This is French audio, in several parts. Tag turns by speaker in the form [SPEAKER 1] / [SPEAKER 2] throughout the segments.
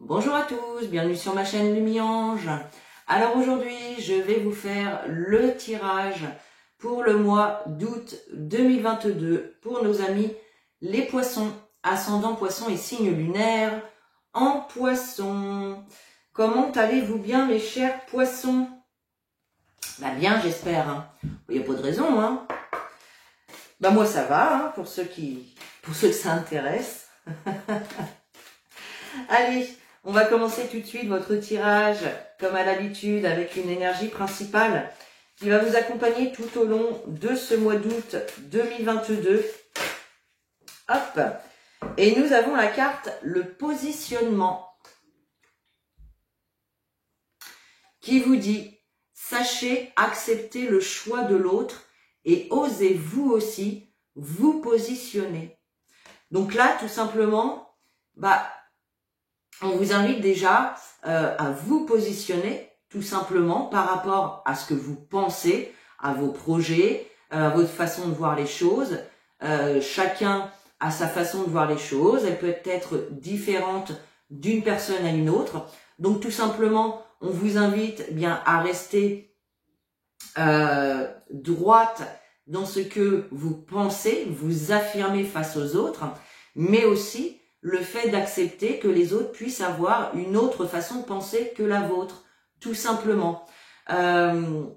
[SPEAKER 1] Bonjour à tous, bienvenue sur ma chaîne Lumiange. Alors aujourd'hui, je vais vous faire le tirage pour le mois d'août 2022 pour nos amis les poissons, ascendant poisson et signe lunaire en poisson. Comment allez-vous bien mes chers poissons? Bah bien, j'espère. Hein. Il n'y a pas de raison. Hein. Bah moi ça va, hein, pour ceux que ça intéresse. Allez, on va commencer tout de suite votre tirage, comme à l'habitude, avec une énergie principale qui va vous accompagner tout au long de ce mois d'août 2022. Hop. Et nous avons la carte le positionnement qui vous dit « Sachez accepter le choix de l'autre et osez vous aussi vous positionner ». Donc là, tout simplement, on vous invite déjà à vous positionner tout simplement par rapport à ce que vous pensez, à vos projets, à votre façon de voir les choses. Chacun a sa façon de voir les choses. Elle peut être différente d'une personne à une autre. Donc tout simplement, on vous invite bien à rester droite dans ce que vous pensez, vous affirmez face aux autres, mais aussi le fait d'accepter que les autres puissent avoir une autre façon de penser que la vôtre, tout simplement. 2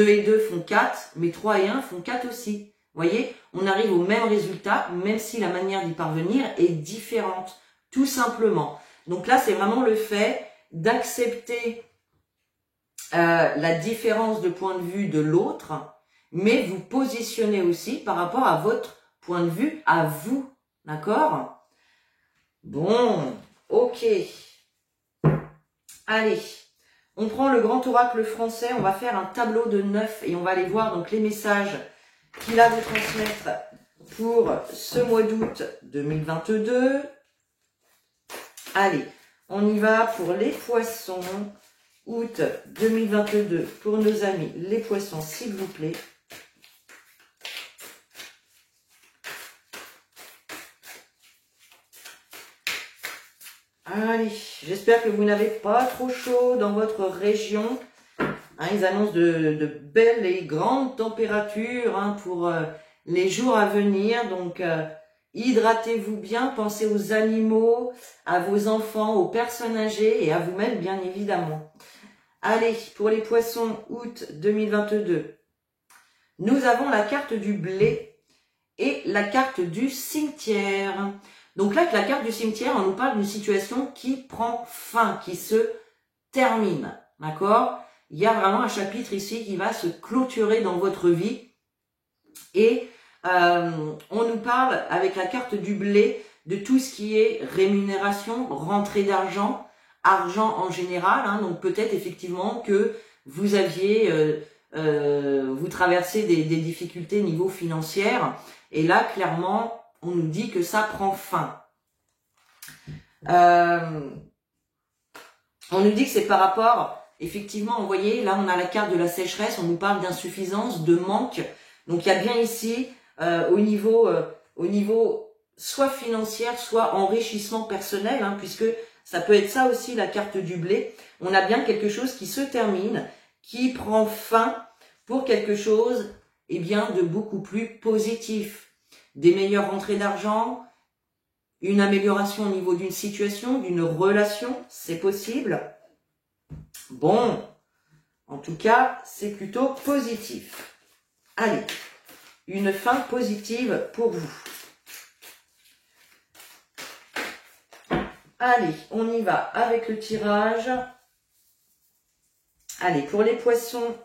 [SPEAKER 1] et 2 font 4, mais 3 et 1 font 4 aussi. Vous voyez, on arrive au même résultat, même si la manière d'y parvenir est différente, tout simplement. Donc là, c'est vraiment le fait d'accepter la différence de point de vue de l'autre, mais vous positionnez aussi par rapport à votre point de vue à vous. D'accord? Bon, ok. Allez, on prend le grand oracle français, on va faire un tableau de 9 et on va aller voir donc les messages qu'il a à vous transmettre pour ce mois d'août 2022. Allez, on y va pour les poissons, août 2022, pour nos amis les poissons, s'il vous plaît. Allez, j'espère que vous n'avez pas trop chaud dans votre région. Hein, ils annoncent de belles et grandes températures pour les jours à venir. Donc, hydratez-vous bien, pensez aux animaux, à vos enfants, aux personnes âgées et à vous-même, bien évidemment. Allez, pour les poissons, août 2022, nous avons la carte du blé et la carte du cimetière. Donc là, avec la carte du cimetière, on nous parle d'une situation qui prend fin, qui se termine, d'accord? Il y a vraiment un chapitre ici qui va se clôturer dans votre vie. Et on nous parle, avec la carte du blé, de tout ce qui est rémunération, rentrée d'argent, argent en général. Hein, donc peut-être effectivement que vous aviez, vous traversez des difficultés niveau financier. Et là, clairement, on nous dit que ça prend fin. On nous dit que c'est par rapport, effectivement, vous voyez, là on a la carte de la sécheresse, on nous parle d'insuffisance, de manque. Donc il y a bien ici, au niveau soit financier, soit enrichissement personnel, hein, puisque ça peut être ça aussi la carte du blé. On a bien quelque chose qui se termine, qui prend fin pour quelque chose de beaucoup plus positif. Des meilleures rentrées d'argent, une amélioration au niveau d'une situation, d'une relation, c'est possible. Bon, en tout cas, c'est plutôt positif. Allez, une fin positive pour vous. Allez, on y va avec le tirage. Allez, pour les poissons,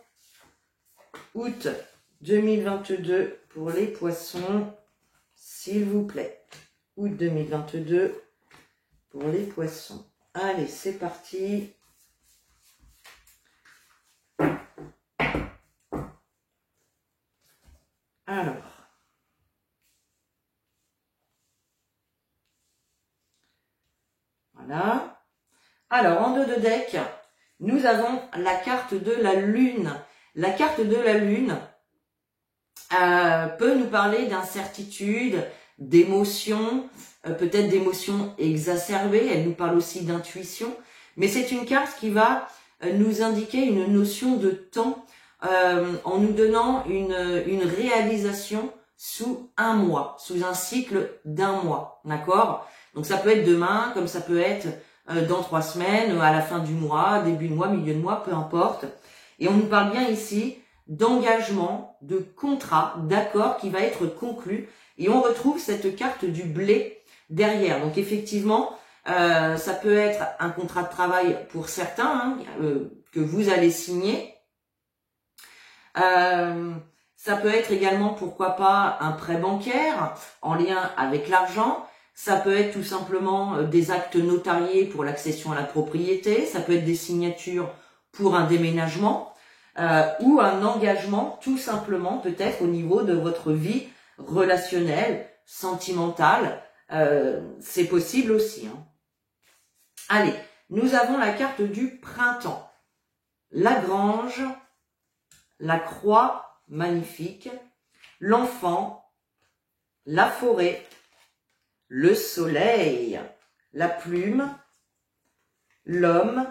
[SPEAKER 1] août 2022, pour les poissons, s'il vous plaît. Août 2022 pour les poissons. Allez, c'est parti. Alors. Voilà. Alors, en dos de deck, nous avons la carte de la Lune. La carte de la Lune peut nous parler d'incertitude, d'émotions, peut-être d'émotions exacerbées. Elle nous parle aussi d'intuition. Mais c'est une carte qui va nous indiquer une notion de temps en nous donnant une réalisation sous un mois, sous un cycle d'un mois, d'accord? Donc ça peut être demain, comme ça peut être dans 3 semaines, à la fin du mois, début de mois, milieu de mois, peu importe. Et on nous parle bien ici d'engagement, de contrat, d'accord qui va être conclu. Et on retrouve cette carte du blé derrière. Donc effectivement, ça peut être un contrat de travail pour certains que vous allez signer. Ça peut être également, pourquoi pas, un prêt bancaire en lien avec l'argent. Ça peut être tout simplement des actes notariés pour l'accession à la propriété. Ça peut être des signatures pour un déménagement ou un engagement tout simplement peut-être au niveau de votre vie relationnelle, sentimentale. C'est possible aussi. Hein. Allez, nous avons la carte du printemps. La grange, la croix magnifique, l'enfant, la forêt, le soleil, la plume, l'homme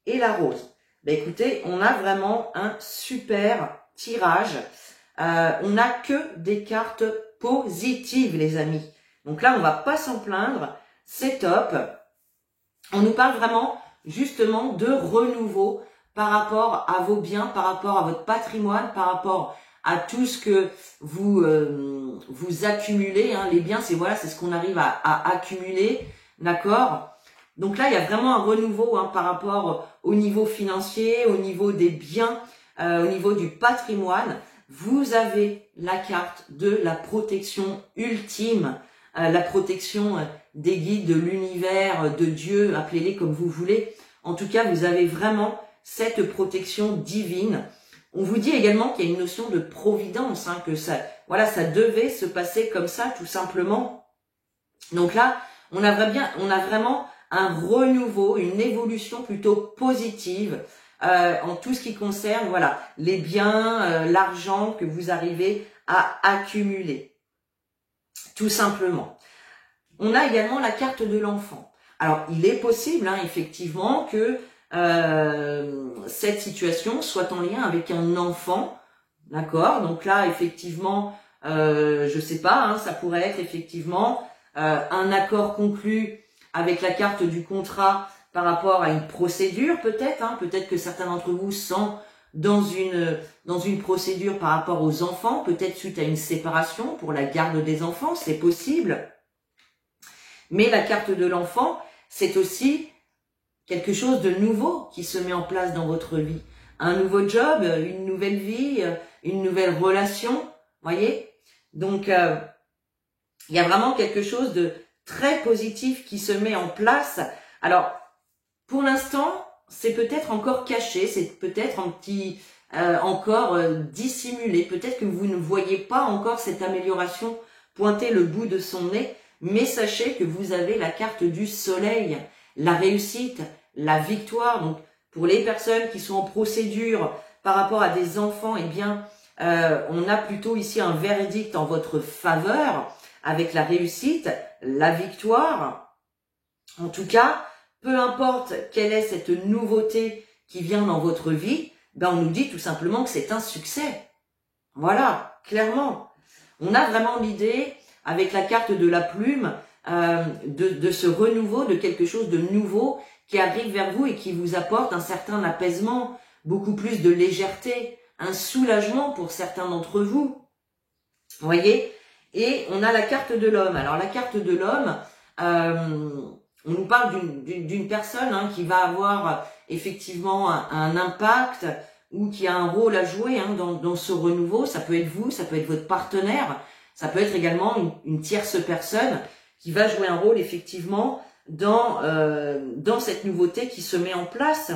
[SPEAKER 1] et la rose. Ben écoutez, on a vraiment un super tirage. On n'a que des cartes positives, les amis. Donc là, on va pas s'en plaindre. C'est top. On nous parle vraiment, justement, de renouveau par rapport à vos biens, par rapport à votre patrimoine, par rapport à tout ce que vous accumulez. Hein. Les biens, c'est ce qu'on arrive à accumuler, d'accord? Donc là, il y a vraiment un renouveau par rapport au niveau financier, au niveau des biens, au niveau du patrimoine. Vous avez la carte de la protection ultime, la protection des guides, de l'univers, de Dieu, appelez-les comme vous voulez. En tout cas, vous avez vraiment cette protection divine. On vous dit également qu'il y a une notion de providence, que ça devait se passer comme ça, tout simplement. Donc là, on a vraiment un renouveau, une évolution plutôt positive en tout ce qui concerne les biens, l'argent que vous arrivez à accumuler. Tout simplement. On a également la carte de l'enfant. Alors, il est possible, effectivement, que cette situation soit en lien avec un enfant, d'accord? Donc là, effectivement, je sais pas, ça pourrait être effectivement un accord conclu avec la carte du contrat par rapport à une procédure, peut-être. Peut-être que certains d'entre vous sont dans une procédure par rapport aux enfants, peut-être suite à une séparation pour la garde des enfants, c'est possible. Mais la carte de l'enfant, c'est aussi quelque chose de nouveau qui se met en place dans votre vie. Un nouveau job, une nouvelle vie, une nouvelle relation, voyez. Donc, il y a vraiment quelque chose de très positif qui se met en place. Alors, pour l'instant, c'est peut-être encore caché, c'est peut-être un petit encore dissimulé. Peut-être que vous ne voyez pas encore cette amélioration pointer le bout de son nez, mais sachez que vous avez la carte du soleil, la réussite, la victoire. Donc, pour les personnes qui sont en procédure par rapport à des enfants, eh bien, on a plutôt ici un verdict en votre faveur avec la réussite, la victoire. En tout cas, peu importe quelle est cette nouveauté qui vient dans votre vie, on nous dit tout simplement que c'est un succès. Voilà, clairement. On a vraiment l'idée, avec la carte de la plume, de ce renouveau, de quelque chose de nouveau qui arrive vers vous et qui vous apporte un certain apaisement, beaucoup plus de légèreté, un soulagement pour certains d'entre vous. Vous voyez? Et on a la carte de l'homme. Alors la carte de l'homme, on nous parle d'une personne qui va avoir effectivement un impact ou qui a un rôle à jouer dans ce renouveau. Ça peut être vous, ça peut être votre partenaire, ça peut être également une tierce personne qui va jouer un rôle effectivement dans cette nouveauté qui se met en place.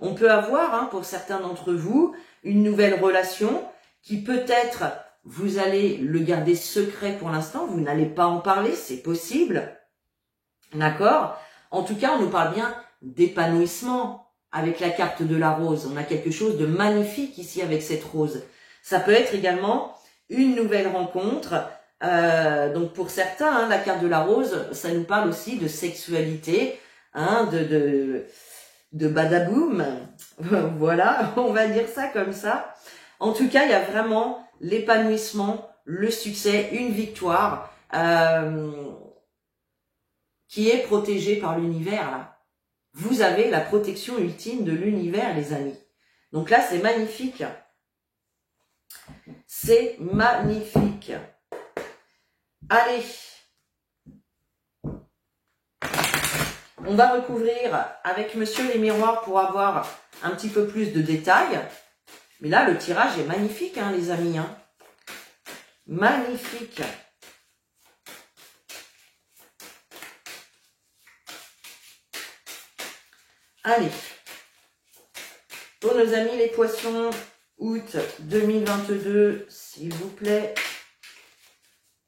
[SPEAKER 1] On peut avoir, pour certains d'entre vous, une nouvelle relation qui peut-être, vous allez le garder secret pour l'instant, vous n'allez pas en parler, c'est possible. D'accord? En tout cas, on nous parle bien d'épanouissement avec la carte de la rose. On a quelque chose de magnifique ici avec cette rose. Ça peut être également une nouvelle rencontre Donc pour certains, hein, la carte de la rose, ça nous parle aussi de sexualité, hein, de badaboum. Voilà, on va dire ça comme ça. En tout cas, il y a vraiment l'épanouissement, le succès, une victoire qui est protégée par l'univers, là. Vous avez la protection ultime de l'univers, les amis. Donc là, c'est magnifique. C'est magnifique. Allez. On va recouvrir avec monsieur les miroirs pour avoir un petit peu plus de détails. Mais là, le tirage est magnifique, hein, les amis. Hein. Magnifique. Allez. Pour nos amis les poissons, août 2022, s'il vous plaît.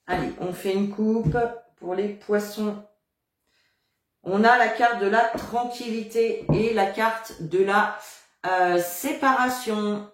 [SPEAKER 1] Allez, on fait une coupe pour les poissons. On a la carte de la tranquillité et la carte de la séparation.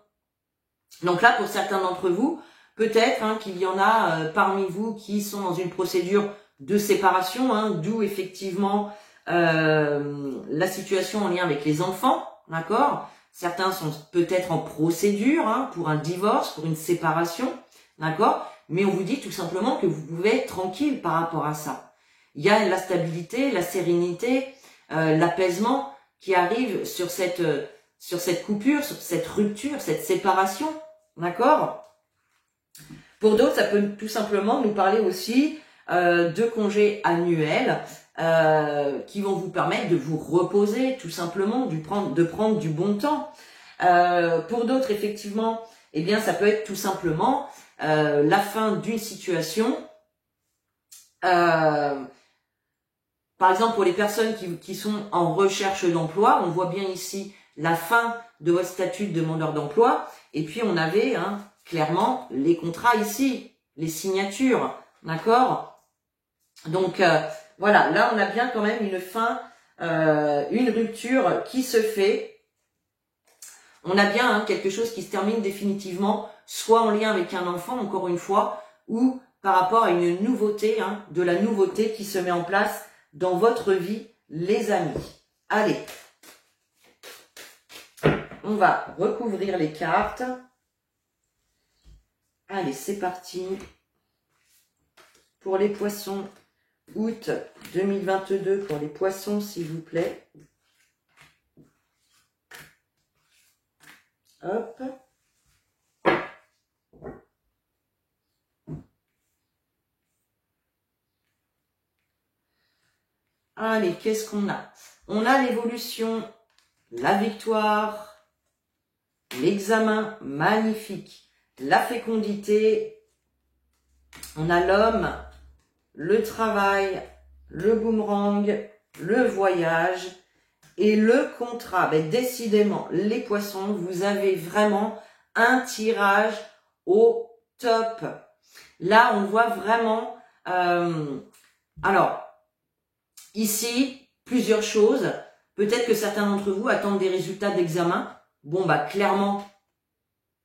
[SPEAKER 1] Donc là, pour certains d'entre vous, peut-être hein, qu'il y en a parmi vous qui sont dans une procédure de séparation, hein, d'où effectivement la situation en lien avec les enfants, d'accord? Certains sont peut-être en procédure hein, pour un divorce, pour une séparation, d'accord? Mais on vous dit tout simplement que vous pouvez être tranquille par rapport à ça. Il y a la stabilité, la sérénité, l'apaisement qui arrive sur cette coupure, sur cette rupture, cette séparation, d'accord? Pour d'autres, ça peut tout simplement nous parler aussi de congés annuels qui vont vous permettre de vous reposer, tout simplement, de prendre du bon temps. Pour d'autres, effectivement, eh bien, ça peut être tout simplement la fin d'une situation. Par exemple, pour les personnes qui sont en recherche d'emploi, on voit bien ici la fin de votre statut de demandeur d'emploi. Et puis, on avait hein, clairement les contrats ici, les signatures, d'accord? Donc, voilà, là, on a bien quand même une fin, une rupture qui se fait. On a bien hein, quelque chose qui se termine définitivement, soit en lien avec un enfant, encore une fois, ou par rapport à une nouveauté, hein, de la nouveauté qui se met en place dans votre vie, les amis. Allez, on va recouvrir les cartes. Allez, c'est parti. Pour les poissons, août 2022, pour les poissons, s'il vous plaît. Hop. Allez, qu'est-ce qu'on a? On a l'évolution, la victoire, l'examen magnifique, la fécondité, on a l'homme, le travail, le boomerang, le voyage et le contrat. Ben, décidément, les poissons, vous avez vraiment un tirage au top. Là, on voit vraiment... alors, ici, plusieurs choses. Peut-être que certains d'entre vous attendent des résultats d'examen. Bon, bah clairement,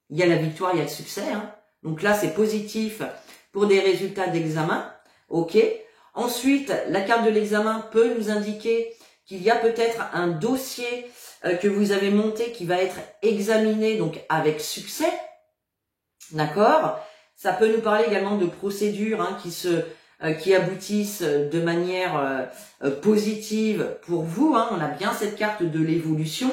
[SPEAKER 1] il y a la victoire, il y a le succès. Hein. Donc là, c'est positif pour des résultats d'examen. Ok. Ensuite, la carte de l'examen peut nous indiquer qu'il y a peut-être un dossier que vous avez monté qui va être examiné donc avec succès. D'accord. Ça peut nous parler également de procédures hein, qui aboutissent de manière positive pour vous. Hein. On a bien cette carte de l'évolution.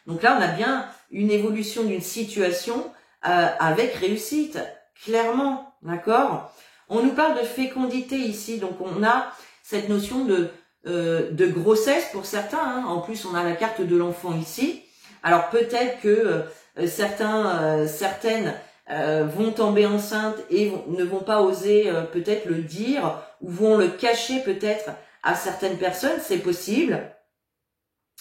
[SPEAKER 1] Donc là, on a bien une évolution d'une situation avec réussite, clairement. D'accord. On nous parle de fécondité ici. Donc on a cette notion de grossesse pour certains. Hein. En plus, on a la carte de l'enfant ici. Alors peut-être que certaines vont tomber enceintes et ne vont pas oser peut-être le dire ou vont le cacher peut-être à certaines personnes, c'est possible.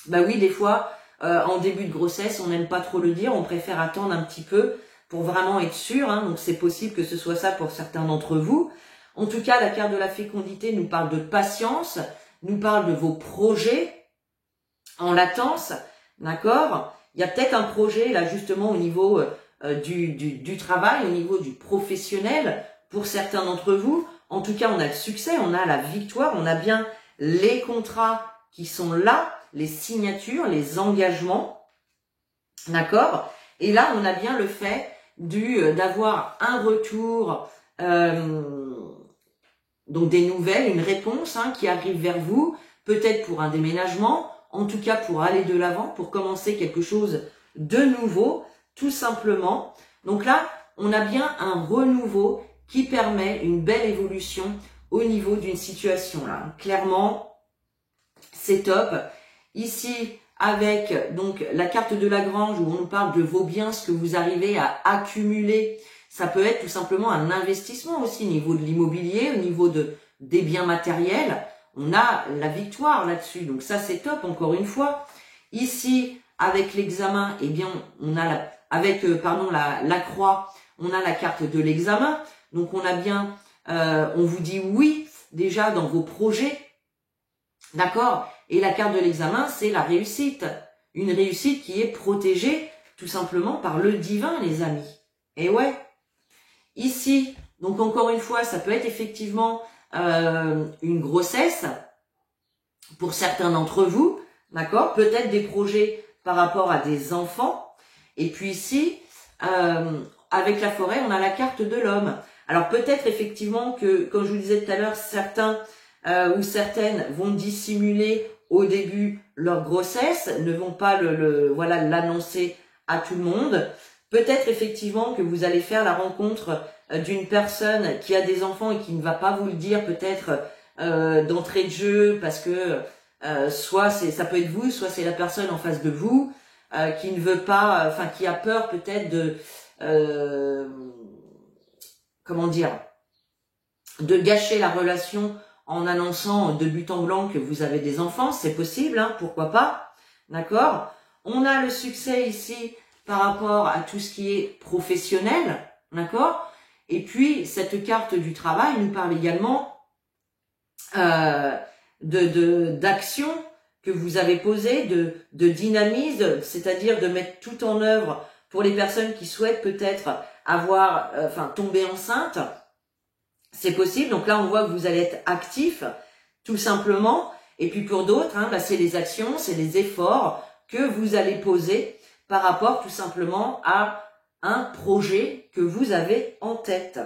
[SPEAKER 1] Bah oui, des fois, en début de grossesse, on n'aime pas trop le dire, on préfère attendre un petit peu pour vraiment être sûr, hein, donc c'est possible que ce soit ça pour certains d'entre vous. En tout cas, la carte de la fécondité nous parle de patience, nous parle de vos projets en latence, d'accord? Il y a peut-être un projet là justement au niveau du travail, au niveau du professionnel, pour certains d'entre vous. En tout cas, on a le succès, on a la victoire, on a bien les contrats qui sont là, les signatures, les engagements, d'accord? Et là, on a bien le fait d'avoir un retour, donc des nouvelles, une réponse qui arrive vers vous, peut-être pour un déménagement, en tout cas pour aller de l'avant, pour commencer quelque chose de nouveau, tout simplement. Donc là, on a bien un renouveau qui permet une belle évolution au niveau d'une situation là. Clairement, c'est top. Ici, avec donc la carte de Lagrange où on nous parle de vos biens, ce que vous arrivez à accumuler, ça peut être tout simplement un investissement aussi au niveau de l'immobilier, au niveau des biens matériels. On a la victoire là-dessus, donc ça c'est top encore une fois. Ici, avec l'examen, eh bien, on a la croix, on a la carte de l'examen. Donc on a bien, on vous dit oui déjà dans vos projets, d'accord? Et la carte de l'examen, c'est la réussite. Une réussite qui est protégée tout simplement par le divin, les amis. Et ouais. Ici, donc encore une fois, ça peut être effectivement une grossesse pour certains d'entre vous, d'accord? Peut-être des projets par rapport à des enfants. Et puis ici, avec la forêt, on a la carte de l'homme. Alors peut-être effectivement que, comme je vous disais tout à l'heure, certains ou certaines vont dissimuler au début leur grossesse, ne vont pas l'annoncer à tout le monde. Peut-être effectivement que vous allez faire la rencontre d'une personne qui a des enfants et qui ne va pas vous le dire peut-être d'entrée de jeu parce que soit ça peut être vous, soit c'est la personne en face de vous qui ne veut pas, qui a peur peut-être de de gâcher la relation en annonçant de but en blanc que vous avez des enfants, c'est possible, pourquoi pas, d'accord? On a le succès ici par rapport à tout ce qui est professionnel, d'accord? Et puis, cette carte du travail nous parle également d'action que vous avez posée, de dynamisme, c'est-à-dire de mettre tout en œuvre pour les personnes qui souhaitent peut-être tomber enceinte. C'est possible, donc là on voit que vous allez être actif, tout simplement. Et puis pour d'autres, c'est les actions, c'est les efforts que vous allez poser par rapport tout simplement à un projet que vous avez en tête.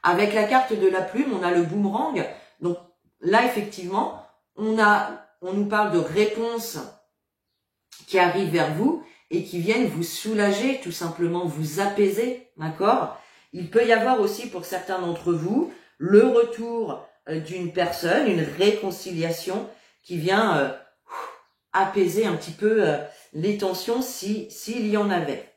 [SPEAKER 1] Avec la carte de la plume, on a le boomerang. Donc là, effectivement, on nous parle de réponses qui arrivent vers vous et qui viennent vous soulager, tout simplement vous apaiser, d'accord? Il peut y avoir aussi pour certains d'entre vous le retour d'une personne, une réconciliation qui vient apaiser un petit peu les tensions s'il y en avait.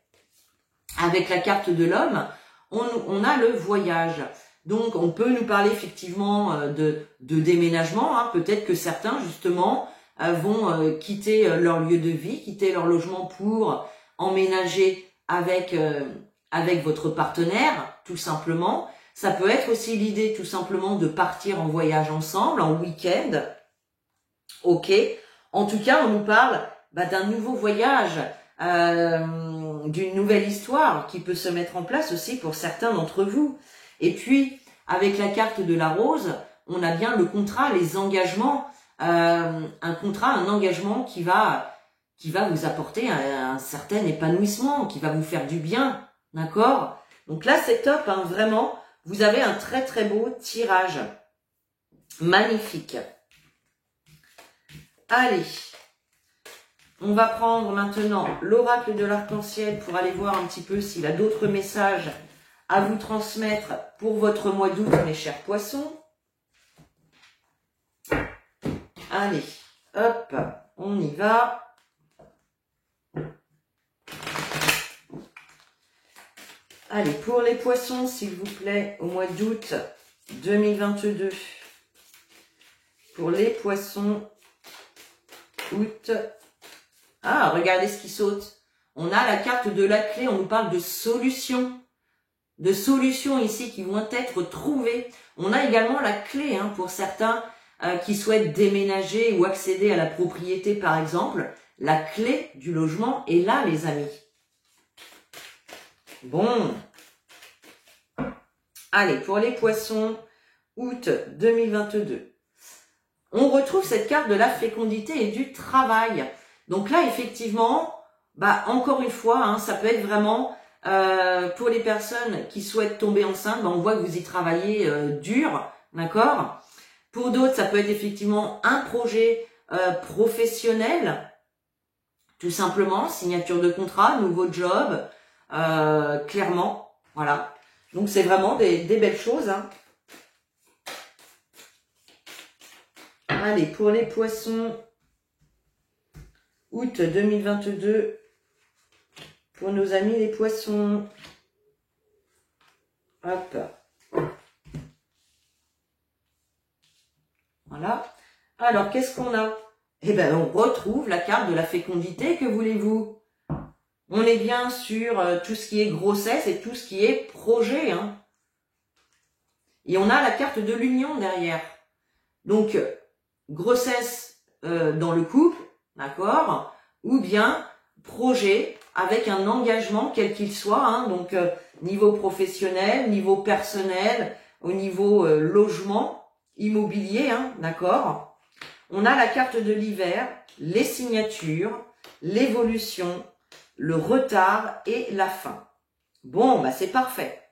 [SPEAKER 1] Avec la carte de l'homme, on a le voyage. Donc on peut nous parler effectivement de déménagement. Peut-être que certains justement vont quitter leur lieu de vie, quitter leur logement pour emménager avec votre partenaire, tout simplement. Ça peut être aussi l'idée tout simplement de partir en voyage ensemble, en week-end. Ok. En tout cas, on nous parle d'un nouveau voyage, d'une nouvelle histoire qui peut se mettre en place aussi pour certains d'entre vous. Et puis, avec la carte de la rose, on a bien le contrat, les engagements, un engagement qui va vous apporter un certain épanouissement, qui va vous faire du bien. D'accord? Donc là, c'est top, vraiment. Vous avez un très très beau tirage. Magnifique. Allez. On va prendre maintenant l'oracle de l'arc-en-ciel pour aller voir un petit peu s'il a d'autres messages à vous transmettre pour votre mois d'août, mes chers poissons. Allez, hop, on y va. Allez, pour les poissons, s'il vous plaît, au mois d'août 2022. Pour les poissons, août. Ah, regardez ce qui saute. On a la carte de la clé, on nous parle de solutions. De solutions ici qui vont être trouvées. On a également la clé pour certains qui souhaitent déménager ou accéder à la propriété, par exemple. La clé du logement est là, les amis. Bon. Allez, pour les poissons, août 2022. On retrouve cette carte de la fécondité et du travail. Donc là, effectivement, bah encore une fois, hein, ça peut être vraiment pour les personnes qui souhaitent tomber enceinte, bah, on voit que vous y travaillez dur, d'accord? Pour d'autres, ça peut être effectivement un projet professionnel, tout simplement, signature de contrat, nouveau job, clairement, voilà. Donc c'est vraiment des belles choses, hein. Allez, pour les poissons, août 2022, pour nos amis les poissons. Hop. Voilà. Alors, qu'est-ce qu'on a? Eh bien, on retrouve la carte de la fécondité, que voulez-vous? On est bien sur tout ce qui est grossesse et tout ce qui est projet, hein. Et on a la carte de l'union derrière. Donc, grossesse dans le couple, d'accord? Ou bien projet avec un engagement quel qu'il soit, hein, donc niveau professionnel, niveau personnel, au niveau logement, immobilier, hein, d'accord? On a la carte de l'hiver, les signatures, l'évolution, le retard et la fin. Bon, bah c'est parfait.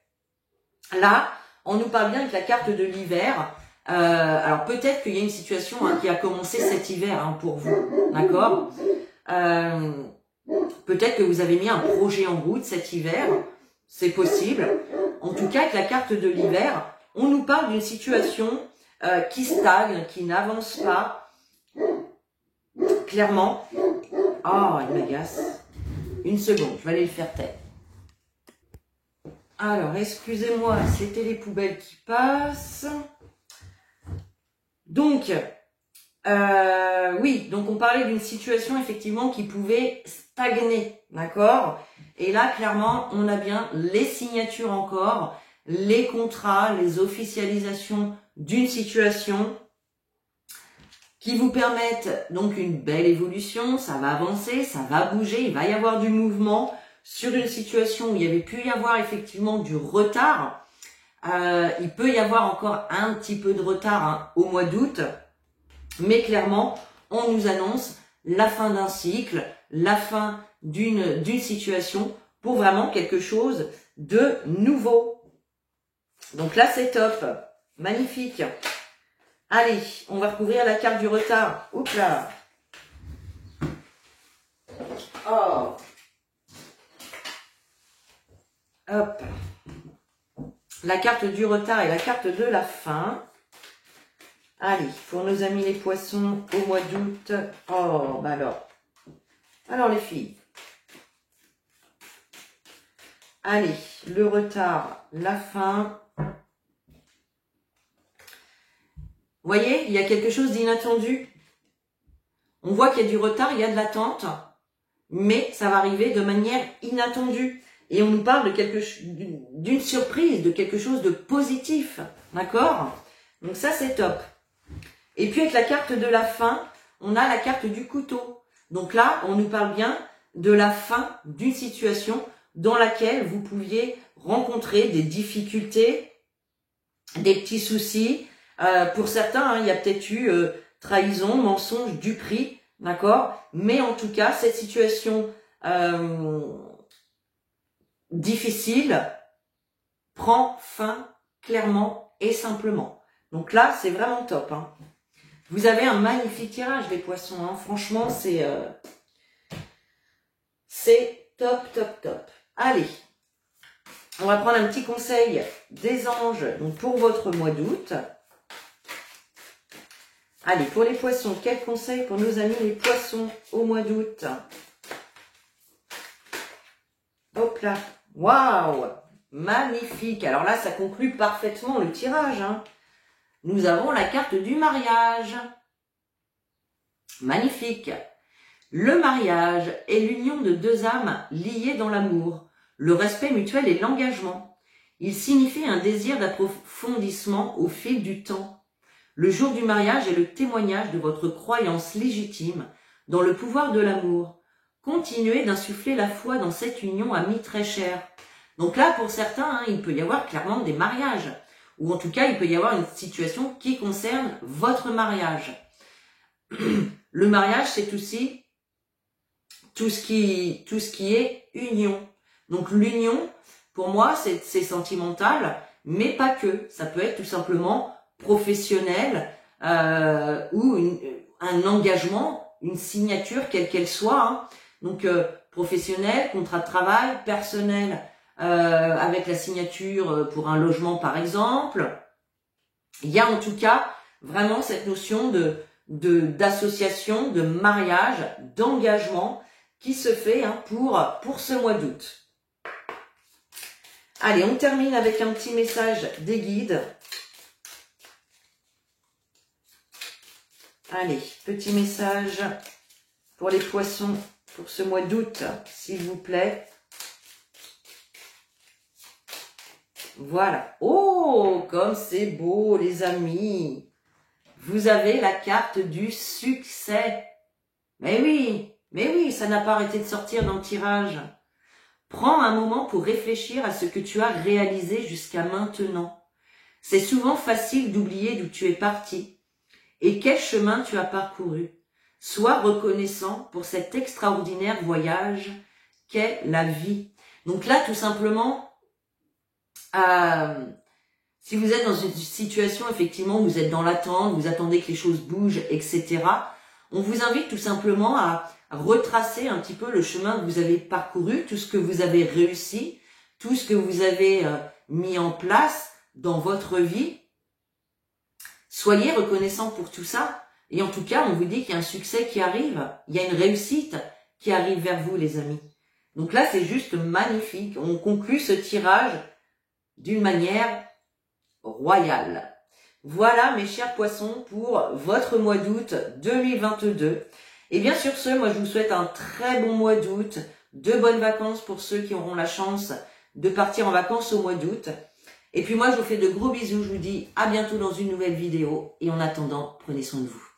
[SPEAKER 1] Là, on nous parle bien avec la carte de l'hiver. Alors peut-être qu'il y a une situation hein, qui a commencé cet hiver hein, pour vous, d'accord? Peut-être que vous avez mis un projet en route cet hiver, c'est possible. En tout cas, avec la carte de l'hiver, on nous parle d'une situation qui stagne, qui n'avance pas. Clairement. Oh, il m'agace. Une seconde, je vais aller le faire taire. Alors, excusez-moi, c'était les poubelles qui passent. Donc, oui, donc on parlait d'une situation effectivement qui pouvait stagner, d'accord? Et là, clairement, on a bien les signatures encore, les contrats, les officialisations d'une situation qui vous permettent donc une belle évolution, ça va avancer, ça va bouger, il va y avoir du mouvement sur une situation où il y avait pu y avoir effectivement du retard. Il peut y avoir encore un petit peu de retard hein, au mois d'août, mais clairement, on nous annonce la fin d'un cycle, la fin d'une situation pour vraiment quelque chose de nouveau. Donc là, c'est top. Magnifique. Allez, on va recouvrir la carte du retard. Oups là. Oh. Hop. La carte du retard et la carte de la fin. Allez, pour nos amis les poissons au mois d'août. Oh, bah alors. Alors les filles. Allez, le retard, la fin. Vous voyez, il y a quelque chose d'inattendu. On voit qu'il y a du retard, il y a de l'attente, mais ça va arriver de manière inattendue. Et on nous parle de d'une surprise, de quelque chose de positif. D'accord? Donc ça, c'est top. Et puis avec la carte de la fin, on a la carte du couteau. Donc là, on nous parle bien de la fin d'une situation dans laquelle vous pouviez rencontrer des difficultés, des petits soucis. Pour certains, hein, il y a peut-être eu trahison, mensonge, duperie, d'accord? Mais en tout cas, cette situation difficile prend fin clairement et simplement. Donc là, c'est vraiment top. Hein. Vous avez un magnifique tirage, les poissons. Hein. Franchement, c'est top, top, top. Allez, on va prendre un petit conseil des anges donc pour votre mois d'août. Allez, pour les poissons, quel conseil pour nos amis les poissons au mois d'août? Hop là. Waouh! Magnifique. Alors là, ça conclut parfaitement le tirage. Hein. Nous avons la carte du mariage. Magnifique. Le mariage est l'union de deux âmes liées dans l'amour, le respect mutuel et l'engagement. Il signifie un désir d'approfondissement au fil du temps. Le jour du mariage est le témoignage de votre croyance légitime dans le pouvoir de l'amour. Continuez d'insuffler la foi dans cette union amie très chère. Donc là, pour certains, hein, il peut y avoir clairement des mariages. Ou en tout cas, il peut y avoir une situation qui concerne votre mariage. Le mariage, c'est aussi tout ce qui est union. Donc l'union, pour moi, c'est sentimental, mais pas que. Ça peut être tout simplement professionnel ou un engagement, une signature, quelle qu'elle soit. Hein. Donc professionnel, contrat de travail, personnel, avec la signature pour un logement par exemple. Il y a en tout cas vraiment cette notion d'association, de mariage, d'engagement qui se fait hein, pour ce mois d'août. Allez, on termine avec un petit message des guides. Allez, petit message pour les poissons pour ce mois d'août, s'il vous plaît. Voilà. Oh, comme c'est beau, les amis. Vous avez la carte du succès. Mais oui, ça n'a pas arrêté de sortir dans le tirage. Prends un moment pour réfléchir à ce que tu as réalisé jusqu'à maintenant. C'est souvent facile d'oublier d'où tu es parti et quel chemin tu as parcouru. Sois reconnaissant pour cet extraordinaire voyage qu'est la vie. Donc là, tout simplement, si vous êtes dans une situation, effectivement, vous êtes dans l'attente, vous attendez que les choses bougent, etc., on vous invite tout simplement à retracer un petit peu le chemin que vous avez parcouru, tout ce que vous avez réussi, tout ce que vous avez mis en place dans votre vie. Soyez reconnaissant pour tout ça. Et en tout cas, on vous dit qu'il y a un succès qui arrive, il y a une réussite qui arrive vers vous, les amis. Donc là, c'est juste magnifique. On conclut ce tirage d'une manière royale. Voilà, mes chers poissons, pour votre mois d'août 2022. Et bien sur ce, moi je vous souhaite un très bon mois d'août, de bonnes vacances pour ceux qui auront la chance de partir en vacances au mois d'août. Et puis moi je vous fais de gros bisous, je vous dis à bientôt dans une nouvelle vidéo. Et en attendant, prenez soin de vous.